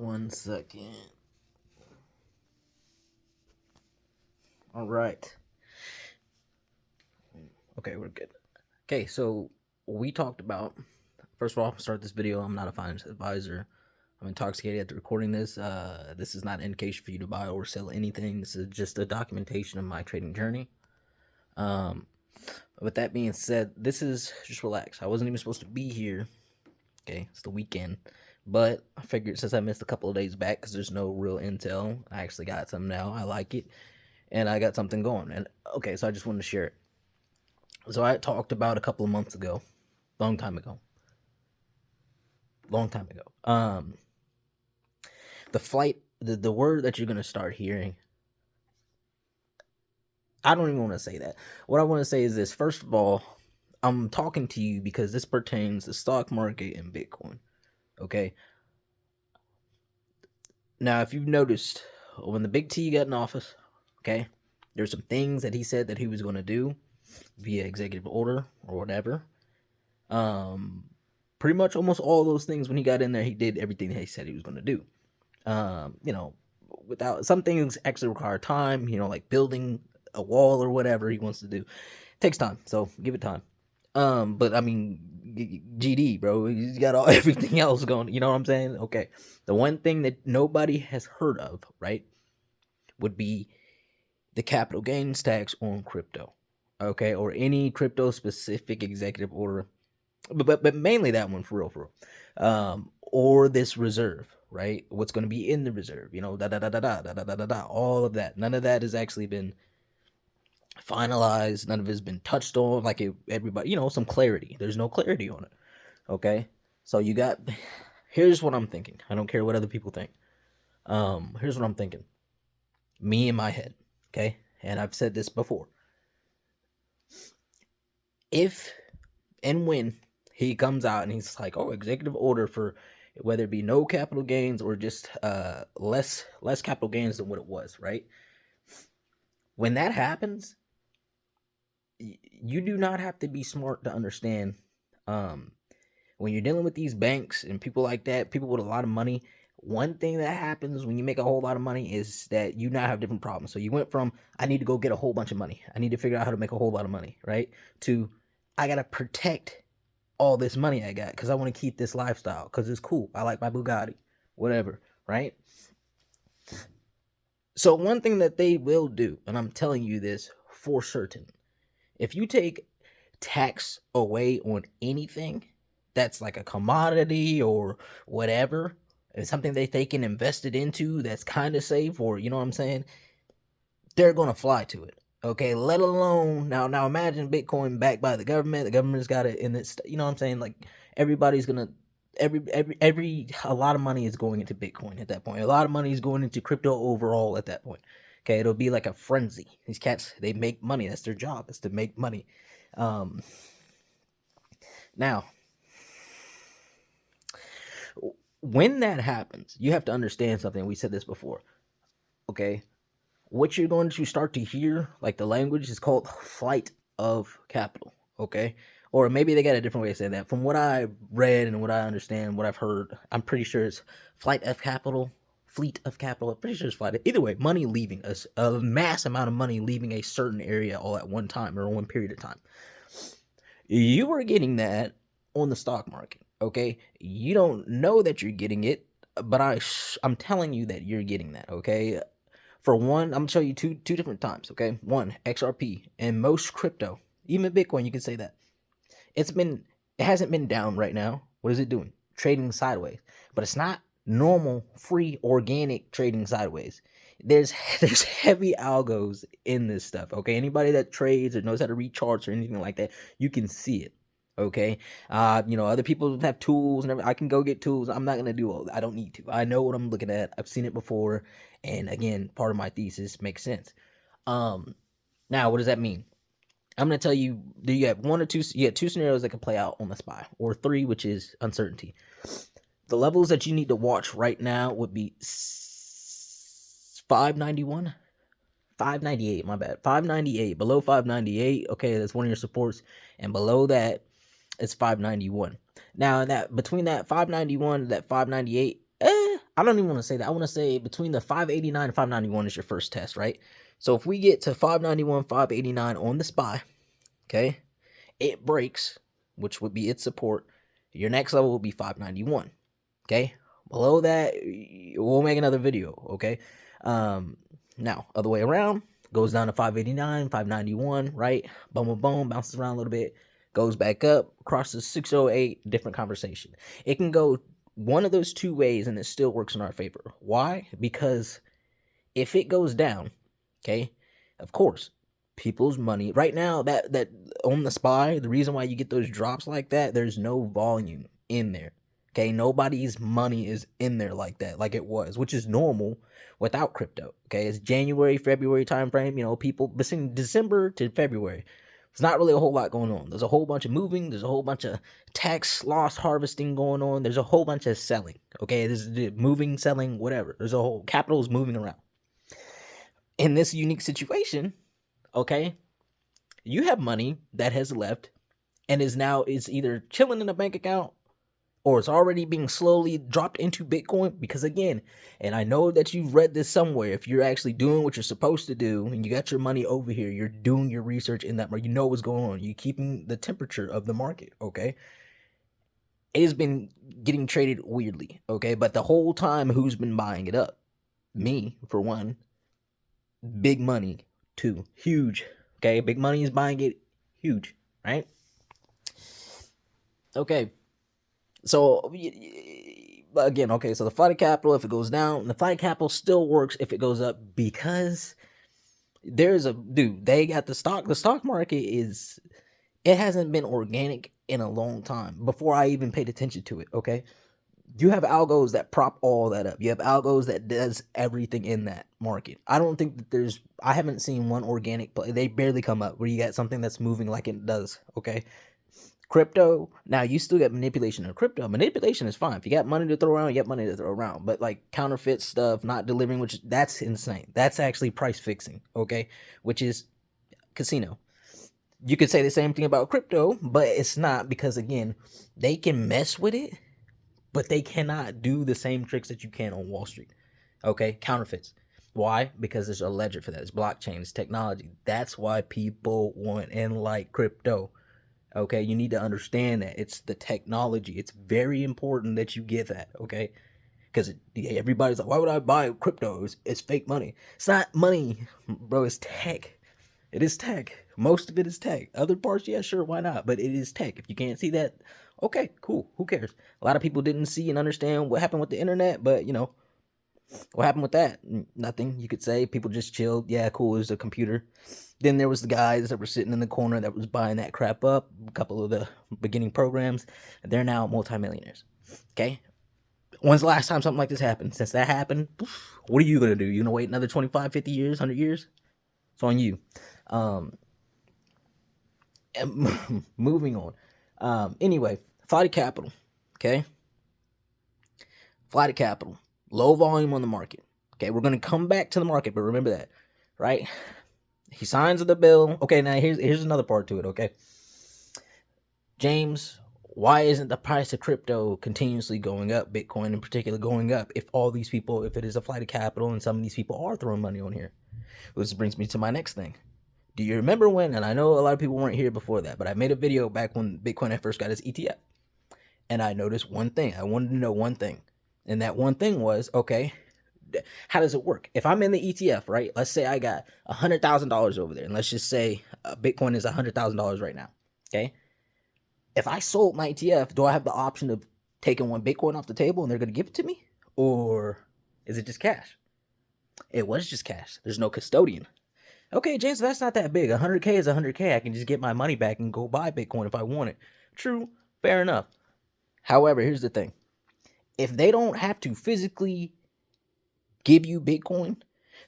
One second. All right. Okay, we're good. Okay, so we talked about. First of all, start this video. I'm not a financial advisor. I'm intoxicated after recording this. This is not an indication for you to buy or sell anything. This is just a documentation of my trading journey. With that being said, this is just relax. I wasn't even supposed to be here. Okay, it's the weekend. But I figured since I missed a couple of days back because there's no real intel, I actually got some now. I like it. And I got something going. And okay, so I just wanted to share it. So I talked about a couple of months ago, long time ago. The flight, the word that you're gonna start hearing. I don't even want to say that. What I want to say is this. First of all, I'm talking to you because this pertains to stock market and Bitcoin. Okay. Now, if you've noticed, when the Big T got in office, okay, there's some things that he said that he was going to do via executive order or whatever. Pretty much almost all those things when he got in there, he did everything that he said he was going to do. Without some things actually require time, like building a wall or whatever he wants to do. It takes time, so give it time. But I mean, GD, bro, he's got everything else going. You know what I'm saying? Okay, the one thing that nobody has heard of, right, would be the capital gains tax on crypto. Okay, or any crypto specific executive order, but mainly that one for real. Or this reserve, right? What's going to be in the reserve? All of that. None of that has actually been finalized. None of it's been touched on. Like everybody, some clarity. There's no clarity on it. Okay, so you got. Here's what I'm thinking. I don't care what other people think. Here's what I'm thinking. Me in my head. Okay, and I've said this before. If and when he comes out and he's like, "Oh, executive order for whether it be no capital gains or just less capital gains than what it was," right? When that happens, you do not have to be smart to understand. When you're dealing with these banks and people like that, people with a lot of money, one thing that happens when you make a whole lot of money is that you now have different problems. So you went from, I need to go get a whole bunch of money, I need to figure out how to make a whole lot of money, right? To, I got to protect all this money I got because I want to keep this lifestyle because it's cool. I like my Bugatti, whatever, right? So one thing that they will do, and I'm telling you this for certain, if you take tax away on anything that's like a commodity or whatever, it's something that they can invest it into that's kind of safe, or you know what I'm saying, they're gonna fly to it. Okay, let alone now imagine Bitcoin backed by the government's got it in its, you know what I'm saying, like everybody's gonna a lot of money is going into Bitcoin at that point. A lot of money is going into crypto overall at that point. Okay, it'll be like a frenzy. These cats, they make money. That's their job, is to make money. Now, when that happens, you have to understand something. We said this before. Okay, what you're going to start to hear, like the language, is called flight of capital. Okay, or maybe they got a different way of saying that. From what I read and what I understand, what I've heard, I'm pretty sure it's flight of capital. Fleet of capital. I'm pretty sure it's flight. Either way, money leaving us, a mass amount of money leaving a certain area all at one time or one period of time. You are getting that on the stock market. Okay, you don't know that you're getting it, but I'm telling you that you're getting that. Okay, for one, I'm gonna show you two different times. Okay, one, XRP and most crypto, even Bitcoin, you can say that it hasn't been down right now. What is it doing? Trading sideways, but it's not normal, free, organic trading sideways. There's heavy algos in this stuff. Okay, anybody that trades or knows how to read charts or anything like that, you can see it. Okay, other people have tools and everything. I can go get tools. I'm not gonna do all that. I don't need to. I know what I'm looking at. I've seen it before, and again, part of my thesis makes sense. Now what does that mean? I'm gonna tell you. Do you have one or two? You have two scenarios that can play out on the spy, or three, which is uncertainty. The levels that you need to watch right now would be 591. 598, my bad. 598. Below 598, okay, that's one of your supports. And below that, it's 591. Now, that between that 591 and that 598, I don't even want to say that. I want to say between the 589 and 591 is your first test, right? So if we get to 591, 589 on the SPY, okay, it breaks, which would be its support. Your next level will be 591. Okay. Below that, we'll make another video. Okay. Now, other way around, goes down to 589, 591, right? Boom, boom, boom, bounces around a little bit, goes back up, crosses 608, different conversation. It can go one of those two ways and it still works in our favor. Why? Because if it goes down, okay, of course, people's money right now that on the SPY, the reason why you get those drops like that, there's no volume in there. Okay, nobody's money is in there like that, like it was, which is normal without crypto. Okay, it's January, February time frame. You know, people between December to February, it's not really a whole lot going on. There's a whole bunch of moving. There's a whole bunch of tax loss harvesting going on. There's a whole bunch of selling. Okay, this is moving, selling, whatever. There's a whole capital is moving around. In this unique situation, okay, you have money that has left and is either chilling in a bank account or it's already being slowly dropped into Bitcoin. Because again, and I know that you've read this somewhere, if you're actually doing what you're supposed to do and you got your money over here, you're doing your research in that market, you know what's going on, you're keeping the temperature of the market, okay? It has been getting traded weirdly, okay? But the whole time, who's been buying it up? Me, for one. Big money, two, huge, okay? Big money is buying it, huge, right? Okay, so again, okay, so the flight of capital, if it goes down, the flight of capital still works if it goes up, because they got the stock market it hasn't been organic in a long time before I even paid attention to it, okay? You have algos that prop all that up. You have algos that does everything in that market. I don't think that I haven't seen one organic play. They barely come up where you got something that's moving like it does, okay? Crypto, now you still get manipulation of crypto. Manipulation is fine. If you got money to throw around, you got money to throw around. But like counterfeit stuff, not delivering, that's insane. That's actually price fixing, okay? Which is casino. You could say the same thing about crypto, but it's not, because again, they can mess with it, but they cannot do the same tricks that you can on Wall Street. Okay, counterfeits. Why? Because there's a ledger for that. It's blockchain, it's technology. That's why people want and like crypto. Okay, you need to understand that it's the technology. It's very important that you get that. Okay, because everybody's like, why would I buy crypto? It's fake money. It's not money, bro. It's tech. It is tech. Most of it is tech. Other parts, yeah, sure, why not? But it is tech. If you can't see that, okay, cool. Who cares? A lot of people didn't see and understand what happened with the internet, but you know, what happened with that? Nothing. You could say people just chilled. Yeah, cool. It was a computer. Then there was the guys that were sitting in the corner that was buying that crap up. A couple of the beginning programs. They're now multimillionaires. Okay. When's the last time something like this happened? Since that happened, what are you going to do? You going to wait another 25, 50 years, 100 years? It's on you. Moving on. Anyway, flight of capital. Okay. Flight of capital. Low volume on the market. Okay, we're going to come back to the market, but remember that, right? He signs the bill. Okay, now here's another part to it, okay? James, why isn't the price of crypto continuously going up, Bitcoin in particular going up, if it is a flight of capital and some of these people are throwing money on here? Which brings me to my next thing. Do you remember when, and I know a lot of people weren't here before that, but I made a video back when Bitcoin at first got its ETF. And I noticed one thing. I wanted to know one thing. And that one thing was, okay, how does it work? If I'm in the ETF, right? Let's say I got $100,000 over there, and let's just say Bitcoin is $100,000 right now. Okay. If I sold my ETF, do I have the option of taking one Bitcoin off the table and they're going to give it to me? Or is it just cash? It was just cash. There's no custodian. Okay, James, that's not that big. 100K is 100K. I can just get my money back and go buy Bitcoin if I want it. True. Fair enough. However, here's the thing. If they don't have to physically give you Bitcoin,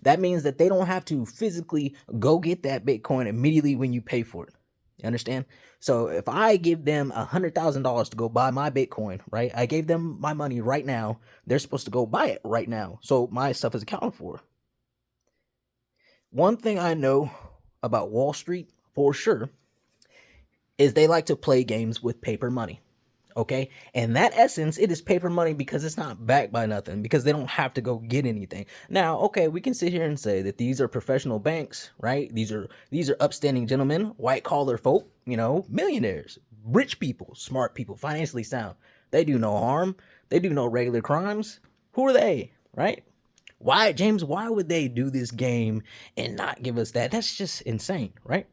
that means that they don't have to physically go get that Bitcoin immediately when you pay for it. You understand? So if I give them $100,000 to go buy my Bitcoin, right? I gave them my money right now. They're supposed to go buy it right now. So my stuff is accounted for. One thing I know about Wall Street for sure is they like to play games with paper money. Okay, in that essence, it is paper money because it's not backed by nothing, because they don't have to go get anything. Now, okay, we can sit here and say that these are professional banks, right? These are upstanding gentlemen, white collar folk, millionaires, rich people, smart people, financially sound. They do no harm. They do no regular crimes. Who are they, right? Why, James? Why would they do this game and not give us that? That's just insane, right?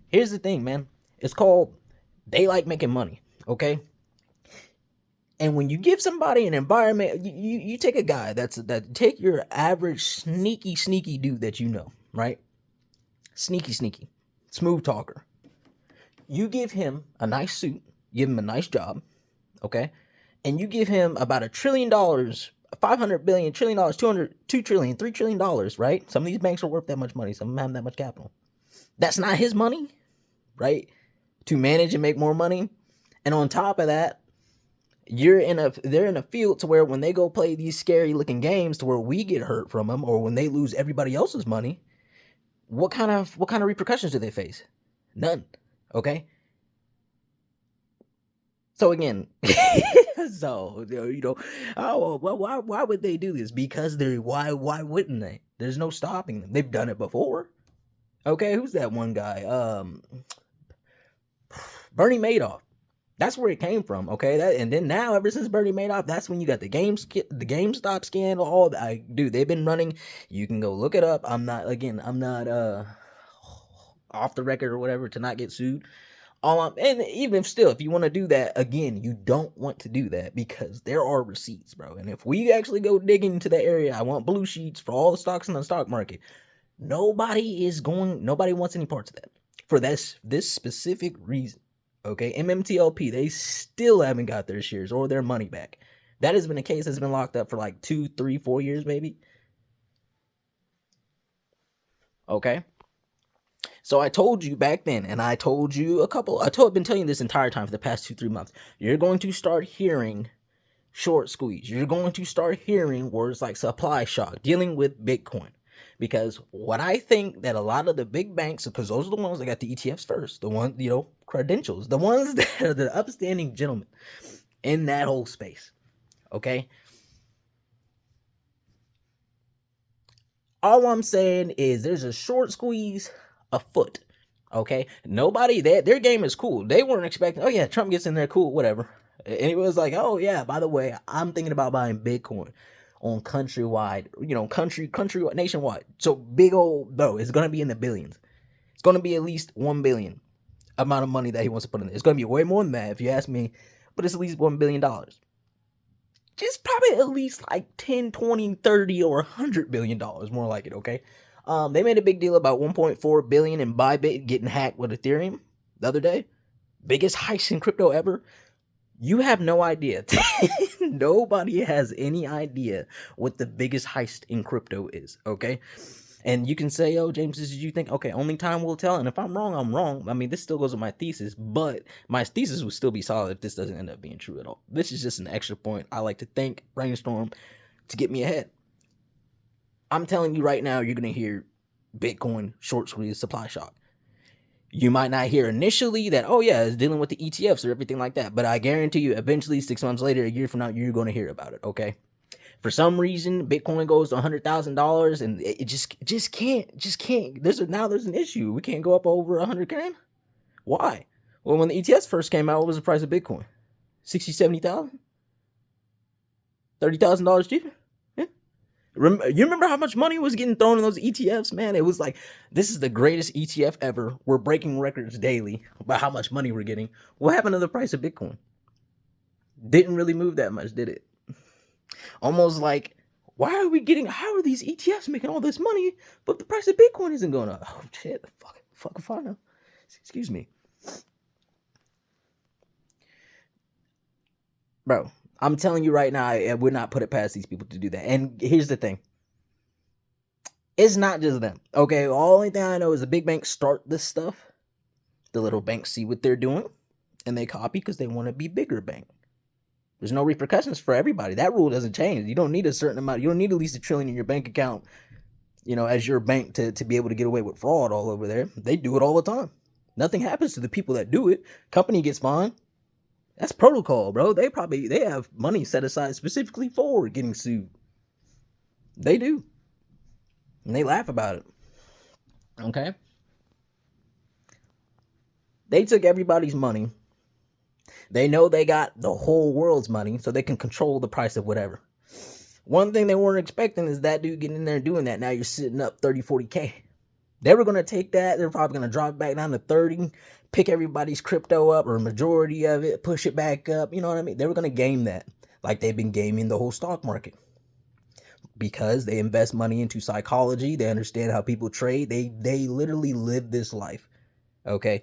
Here's the thing, man. It's called they like making money, okay? And when you give somebody an environment, you take a guy that take your average sneaky dude that you know, right? Sneaky, smooth talker. You give him a nice suit, give him a nice job, okay? And you give him about $1 trillion, 500 billion, $1 trillion, 200, 2 trillion, $3 trillion, right? Some of these banks are worth that much money. Some of them have that much capital. That's not his money, right? To manage and make more money. And on top of that, they're in a field to where when they go play these scary looking games to where we get hurt from them, or when they lose everybody else's money, what kind of repercussions do they face? None. Okay. So again, oh well, why would they do this? Because why wouldn't they? There's no stopping them. They've done it before. Okay, who's that one guy? Bernie Madoff. That's where it came from, okay? And then now, ever since Bernie Madoff, that's when you got the GameStop scandal. All that, dude, they've been running. You can go look it up. I'm not off the record or whatever to not get sued. And even if still, if you want to do that, again, you don't want to do that because there are receipts, bro. And if we actually go digging into that area, I want blue sheets for all the stocks in the stock market. Nobody wants any parts of that for this specific reason. Okay, MMTLP, they still haven't got their shares or their money back. That has been a case that's been locked up for like 2, 3, 4 years, maybe. Okay. So I told you back then, and I told you I've been telling you this entire time for the past 2, 3 months. You're going to start hearing short squeeze. You're going to start hearing words like supply shock dealing with Bitcoin. Because what I think that a lot of the big banks, because those are the ones that got the ETFs first, the ones, credentials, the ones that are the upstanding gentlemen in that whole space, okay? All I'm saying is there's a short squeeze afoot, okay? Their game is cool. They weren't expecting, oh yeah, Trump gets in there, cool, whatever. And it was like, oh yeah, by the way, I'm thinking about buying Bitcoin on countrywide, nationwide. So big old, bro, it's going to be in the billions. It's going to be at least 1 billion amount of money that he wants to put in there. It's going to be way more than that if you ask me, but it's at least $1 billion. Just probably at least like 10, 20, 30, or $100 billion, more like it, okay? They made a big deal about 1.4 billion in Bybit getting hacked with Ethereum the other day. Biggest heist in crypto ever. You have no idea. Nobody has any idea what the biggest heist in crypto is, okay? And you can say, oh, James, this is you think, okay, only time will tell. And if I'm wrong, I'm wrong. I mean, this still goes with my thesis, but my thesis would still be solid if this doesn't end up being true at all. This is just an extra point I like to think, brainstorm to get me ahead. I'm telling you right now, you're going to hear Bitcoin short squeeze supply shock. You might not hear initially that, oh yeah, it's dealing with the ETFs or everything like that. But I guarantee you, eventually, 6 months later, a year from now, you're going to hear about it, okay? For some reason, Bitcoin goes to $100,000 and it just can't. There's an issue. We can't go up over 100 grand. Why? Well, when the ETFs first came out, what was the price of Bitcoin? 60, 70,000? $30,000 cheaper? Yeah. You remember how much money was getting thrown in those ETFs, man? It was like, this is the greatest ETF ever. We're breaking records daily about how much money we're getting. What happened to the price of Bitcoin? Didn't really move that much, did it? Almost like, how are these ETFs making all this money, but the price of Bitcoin isn't going up? Oh, shit, fuck if I know. Excuse me. Bro, I'm telling you right now, I would not put it past these people to do that. And here's the thing. It's not just them, okay? The only thing I know is the big banks start this stuff. The little banks see what they're doing, and they copy because they want to be bigger bank. There's no repercussions for everybody. That rule doesn't change. You don't need a certain amount. You don't need at least $1 trillion in your bank account, as your bank to be able to get away with fraud all over there. They do it all the time. Nothing happens to the people that do it. Company gets fined. That's protocol, bro. They have money set aside specifically for getting sued. They do. And they laugh about it. Okay? They took everybody's money. They know they got the whole world's money, so they can control the price of whatever. One thing they weren't expecting is that dude getting in there and doing that. Now you're sitting up 30, 40K. They were going to take that. They're probably going to drop it back down to 30, pick everybody's crypto up or a majority of it, push it back up. You know what I mean? They were going to game that like they've been gaming the whole stock market because they invest money into psychology. They understand how people trade. They literally live this life. Okay?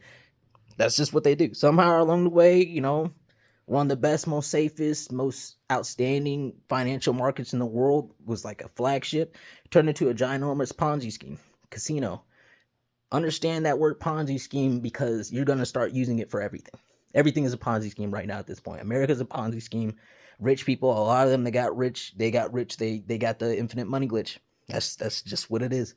That's just what they do. Somehow along the way, one of the best, most safest, most outstanding financial markets in the world was like a flagship, turned into a ginormous Ponzi scheme, casino. Understand that word Ponzi scheme because you're going to start using it for everything. Everything is a Ponzi scheme right now at this point. America's a Ponzi scheme. Rich people, a lot of them, they got rich. They got the infinite money glitch. That's just what it is.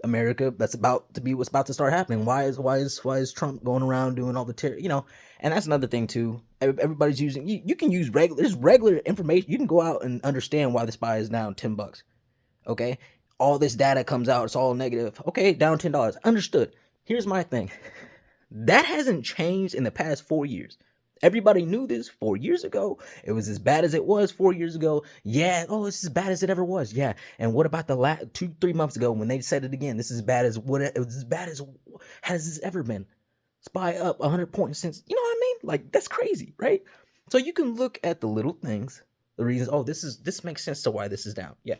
America, that's about to be what's about to start happening. Why is Trump going around doing all the and that's another thing too. Everybody's using you can use regular information. You can go out and understand why the SPY is down $10. Okay, all this data comes out, it's all negative. Okay, down $10. Understood. Here's my thing. That hasn't changed in the past 4 years. Everybody knew this 4 years ago. It was as bad as it was 4 years ago. Yeah. Oh, it's as bad as it ever was. Yeah. And what about the last 2-3 months ago when they said it again? This is as bad as what it was as bad as has this ever been? SPY up 100 points since. You know what I mean? Like that's crazy, right? So you can look at the little things, the reasons. Oh, this makes sense to why this is down. Yeah.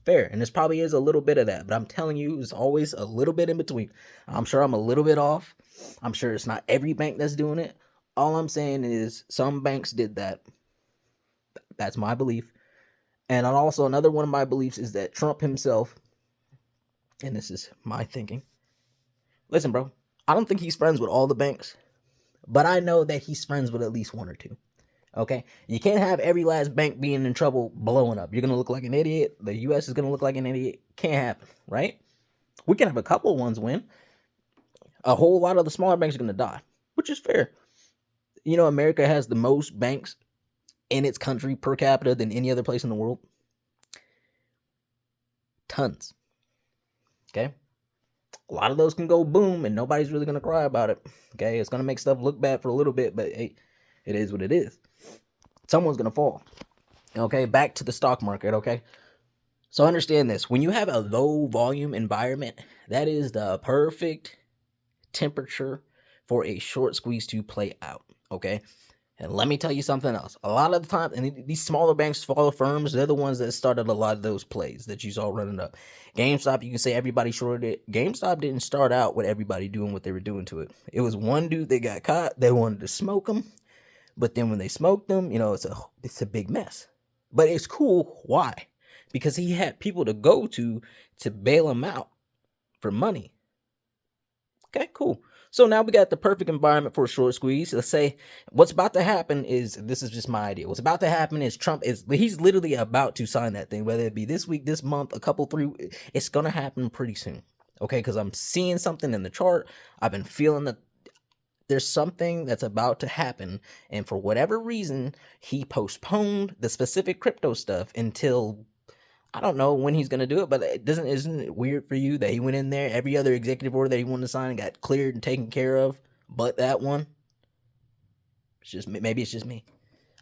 Fair. And this probably is a little bit of that, but I'm telling you, it's always a little bit in between. I'm sure I'm a little bit off. I'm sure it's not every bank that's doing it. All I'm saying is some banks did that. That's my belief. And also another one of my beliefs is that Trump himself, and this is my thinking. Listen, bro, I don't think he's friends with all the banks, but I know that he's friends with at least one or two. Okay? You can't have every last bank being in trouble blowing up. You're going to look like an idiot. The U.S. is going to look like an idiot. Can't happen, right? We can have a couple of ones win. A whole lot of the smaller banks are going to die, which is fair. America has the most banks in its country per capita than any other place in the world. Tons. Okay? A lot of those can go boom and nobody's really going to cry about it. Okay? It's going to make stuff look bad for a little bit, but hey, it is what it is. Someone's going to fall. Okay? Back to the stock market, okay? So understand this. When you have a low volume environment, that is the perfect temperature for a short squeeze to play out. Okay? And let me tell you something else. A lot of the time, and these smaller banks, smaller firms, they're the ones that started a lot of those plays that you saw running up. GameStop, you can say everybody shorted it. GameStop didn't start out with everybody doing what they were doing to it. It was one dude that got caught. They wanted to smoke him. But then when they smoked him, it's a big mess. But it's cool. Why? Because he had people to go to bail him out for money. Okay, cool. So now we got the perfect environment for a short squeeze. Let's say what's about to happen is, this is just my idea. What's about to happen is he's literally about to sign that thing, whether it be this week, this month, it's going to happen pretty soon. Okay, because I'm seeing something in the chart. I've been feeling that there's something that's about to happen. And for whatever reason, he postponed the specific crypto stuff until I don't know when he's gonna do it, but isn't it weird for you that he went in there, every other executive order that he wanted to sign got cleared and taken care of, but that one? Maybe it's just me.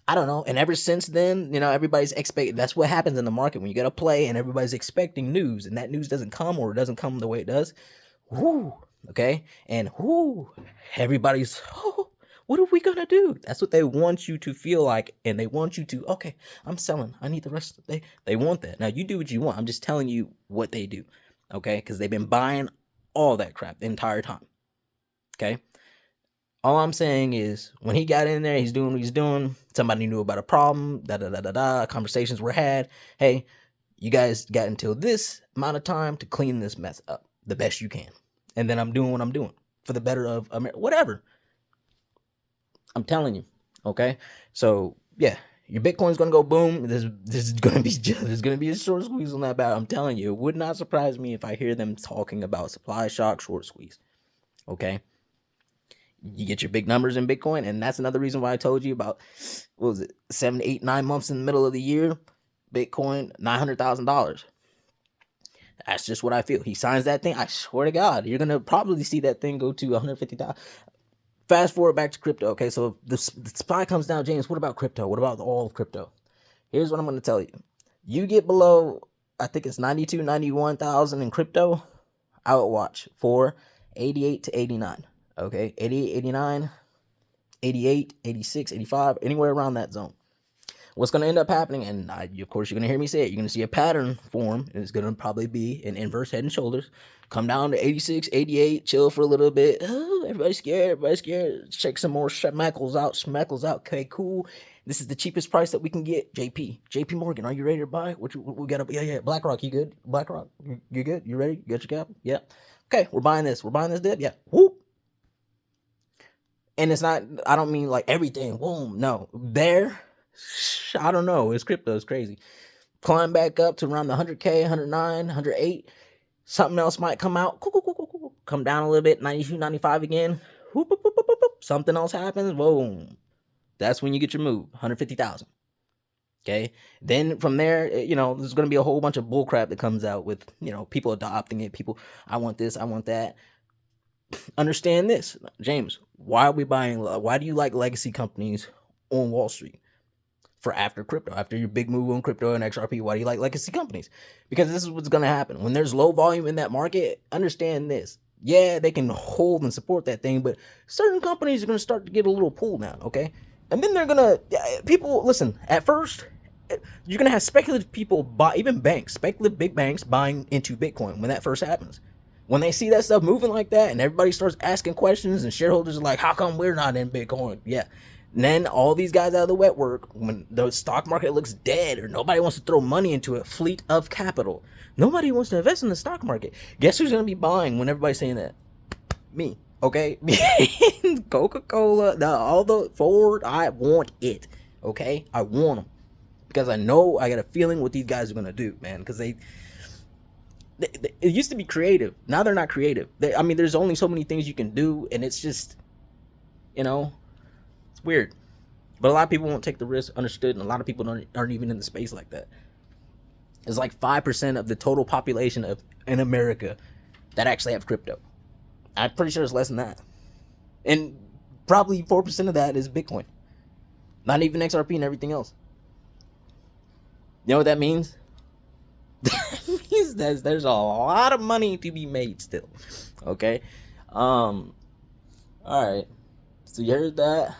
I don't know. And ever since then, everybody's expecting. That's what happens in the market when you get a play and everybody's expecting news, and that news doesn't come, or it doesn't come the way it does. Whoo, okay, and whoo, everybody's. Oh, what are we gonna do? That's what they want you to feel like, and they want you to. Okay, I'm selling. I need the rest of the day. They want that. Now you do what you want. I'm just telling you what they do, okay? Because they've been buying all that crap the entire time. Okay. All I'm saying is, when he got in there, he's doing what he's doing. Somebody knew about a problem. Conversations were had. Hey, you guys got until this amount of time to clean this mess up the best you can, and then I'm doing what I'm doing for the better of America. Whatever. I'm telling you, okay? So yeah, your Bitcoin's gonna go boom. There's gonna be a short squeeze on that battle. I'm telling you, it would not surprise me if I hear them talking about supply shock, short squeeze. Okay, You get your big numbers in Bitcoin, and that's another reason why I told you about, what was it, 7, 8, 9 months in the middle of the year, Bitcoin $900,000. That's just what I feel. He signs that thing. I swear to God, you're gonna probably see that thing go to 150,000. Fast forward back to crypto. Okay, so the supply comes down. James, what about crypto? What about all of crypto? Here's what I'm gonna tell you. You get below, I think it's 92, 91,000 in crypto, I would watch for 88 to 89. Okay, 88, 89, 88, 86, 85, anywhere around that zone. What's going to end up happening, and of course you're going to hear me say it, you're going to see a pattern form, and it's going to probably be an inverse head and shoulders, come down to 86, 88, chill for a little bit. Oh, everybody's scared, check some more schmeckles out, okay, cool. This is the cheapest price that we can get. JP Morgan, are you ready to buy? What we got? Yeah. BlackRock, you good? BlackRock, you good? You ready? You got your cap? Yeah. Okay, we're buying this dip. Yeah. Whoop. And it's not, I don't mean like everything. Boom. No. There, I don't know. It's crypto. It's crazy. Climb back up to around the 100K, 109, 108. Something else might come out. Come down a little bit. 92, 95 again. Something else happens. Boom. That's when you get your move. 150,000. Okay. Then from there, there's going to be a whole bunch of bullcrap that comes out with, people adopting it. People, I want this, I want that. Understand this, James. Why do you like legacy companies on Wall Street for after crypto? After your big move on crypto and XRP, why do you like legacy companies? Because this is what's going to happen. When there's low volume in that market, understand this. Yeah, they can hold and support that thing, but certain companies are going to start to get a little pull down, okay? And then they're going to, people, listen, at first, you're going to have speculative people buy, even banks, speculative big banks buying into Bitcoin when that first happens. When they see that stuff moving like that and everybody starts asking questions and shareholders are like, how come we're not in Bitcoin? Yeah. And then all these guys out of the wet work, when the stock market looks dead or nobody wants to throw money into a fleet of capital, nobody wants to invest in the stock market. Guess who's going to be buying when everybody's saying that? Me. Okay? Coca-Cola, all the Ford, I want it. Okay? I want them. Because I know, I got a feeling what these guys are going to do, man. Because it used to be creative. Now they're not creative. There's only so many things you can do, and it's just, it's weird. But a lot of people won't take the risk, understood, and a lot of people aren't even in the space like that. It's like 5% of the total population in America that actually have crypto. I'm pretty sure it's less than that. And probably 4% of that is Bitcoin. Not even XRP and everything else. You know what that means? That means there's a lot of money to be made still. Okay? Alright. So you heard that?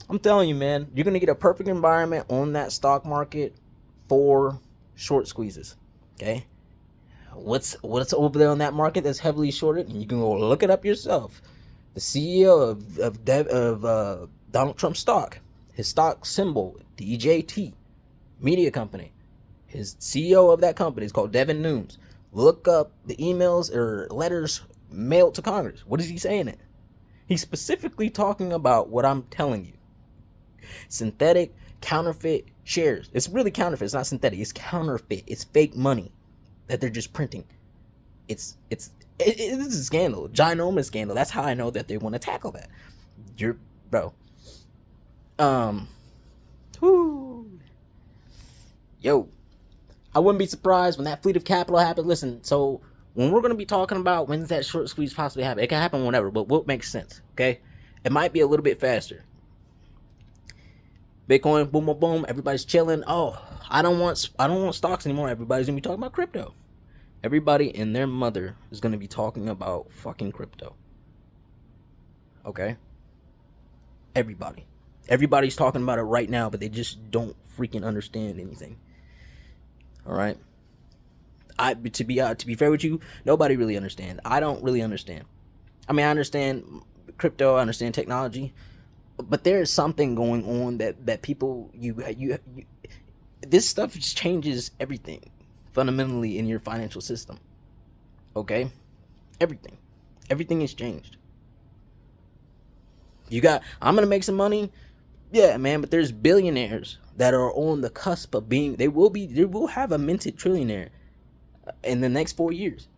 I'm telling you, man, you're going to get a perfect environment on that stock market for short squeezes. Okay? What's over there on that market that's heavily shorted? And you can go look it up yourself. The CEO of Donald Trump's stock, his stock symbol, DJT, media company. His CEO of that company is called Devin Nunes. Look up the emails or letters mailed to Congress. What is he saying it? He's specifically talking about what I'm telling you. Synthetic, counterfeit shares. It's really counterfeit. It's not synthetic. It's counterfeit. It's fake money that they're just printing. It's a scandal. Ginormous scandal. That's how I know that they want to tackle that. Bro. Yo. I wouldn't be surprised when that fleet of capital happens. Listen, so when we're going to be talking about when's that short squeeze possibly happen, it can happen whenever, but what makes sense, okay? It might be a little bit faster. Bitcoin, boom, boom, boom, everybody's chilling. Oh, I don't want stocks anymore. Everybody's going to be talking about crypto. Everybody and their mother is going to be talking about fucking crypto. Okay? Everybody's talking about it right now, but they just don't freaking understand anything. All right. To be fair with you, nobody really understands. I don't really understand. I understand crypto, I understand technology, but there is something going on that people this stuff just changes everything fundamentally in your financial system. Okay, everything has changed. I'm gonna make some money. Yeah, man, but there's billionaires that are on the cusp of being. They will have a minted trillionaire in the next 4 years.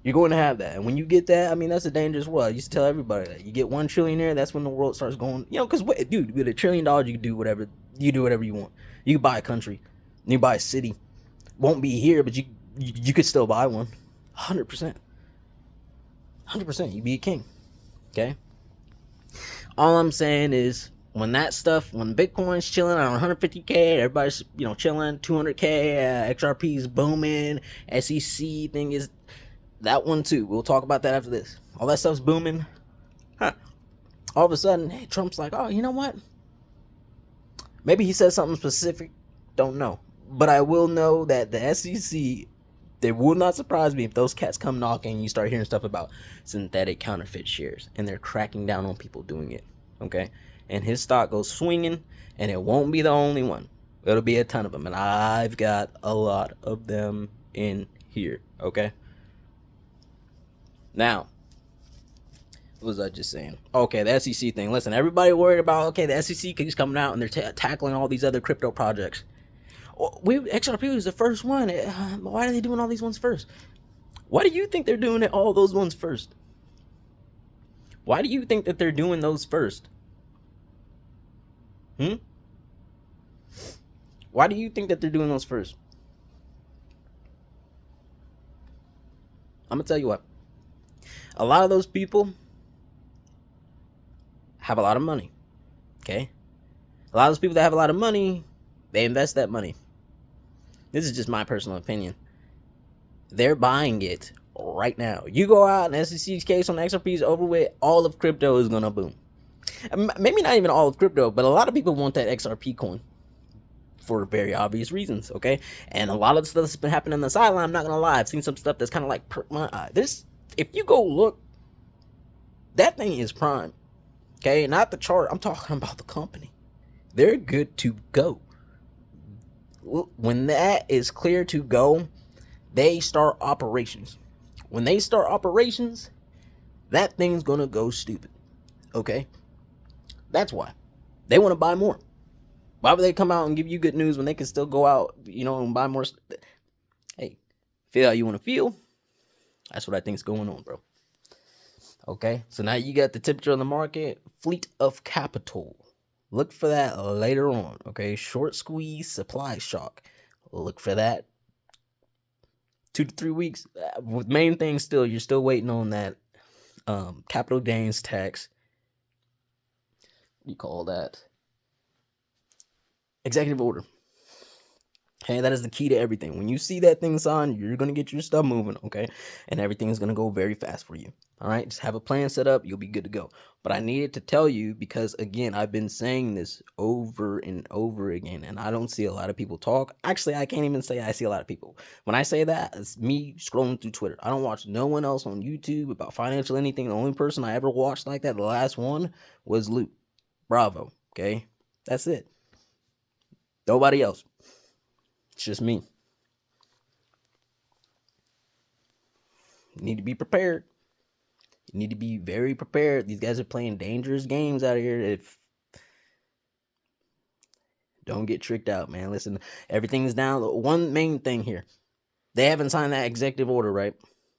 You're going to have that, and when you get that, I mean, that's a dangerous world. I used to tell everybody that you get $1 trillionaire, that's when the world starts going. Because dude, with $1 trillion, you can do whatever you want. You can buy a country, you can buy a city. Won't be here, but you could still buy one. 100%, 100%. You be a king. Okay. All I'm saying is when Bitcoin's chilling on 150K, everybody's chilling 200K, XRP's booming, SEC thing is that one too. We'll talk about that after this. All that stuff's booming. Huh. All of a sudden, hey, Trump's like, oh, you know what? Maybe he says something specific. Don't know. But I will know that the SEC, they will not surprise me if those cats come knocking and you start hearing stuff about synthetic counterfeit shares. And they're cracking down on people doing it. Okay? And his stock goes swinging, and it won't be the only one. It'll be a ton of them. And I've got a lot of them in here. Okay? Now, what was I just saying? Okay, the SEC thing. Listen, everybody worried about, okay, the SEC keeps coming out and they're tackling all these other crypto projects. XRP was the first one. Why are they doing all these ones first? Why do you think they're doing all those ones first? Why do you think that they're doing those first? Why do you think that they're doing those first? I'm going to tell you what. A lot of those people have a lot of money. Okay? A lot of those people that have a lot of money, they invest that money. This is just my personal opinion. They're buying it right now. You go out and SEC's case on XRP is over with, all of crypto is going to boom. Maybe not even all of crypto, but a lot of people want that XRP coin for very obvious reasons, okay? And a lot of stuff that's been happening on the sideline, I'm not going to lie, I've seen some stuff that's kind of like perked my eye. If you go look, that thing is prime, okay? Not the chart, I'm talking about the company. They're good to go. When that is clear to go, they start operations. When they start operations, that thing's gonna go stupid. Okay? That's why. They want to buy more. Why would they come out and give you good news when they can still go out, and buy more? Hey, feel how you want to feel. That's what I think's going on, bro. Okay? So now you got the temperature on the market. Fleet of capital. Look for that later on, okay? Short squeeze, supply shock. Look for that. 2 to 3 weeks. With main thing still, you're still waiting on that capital gains tax. What do you call that? Executive order. Okay, that is the key to everything. When you see that thing signed, you're going to get your stuff moving, okay? And everything is going to go very fast for you. All right, just have a plan set up. You'll be good to go. But I needed to tell you because, again, I've been saying this over and over again, and I don't see a lot of people talk. Actually, I can't even say I see a lot of people. When I say that, it's me scrolling through Twitter. I don't watch no one else on YouTube about financial anything. The only person I ever watched like that, the last one, was Luke Bravo, okay? That's it. Nobody else. It's just me. You need to be prepared. You need to be very prepared. These guys are playing dangerous games out here. Don't get tricked out, man. Listen, everything's down. One main thing here. They haven't signed that executive order, right?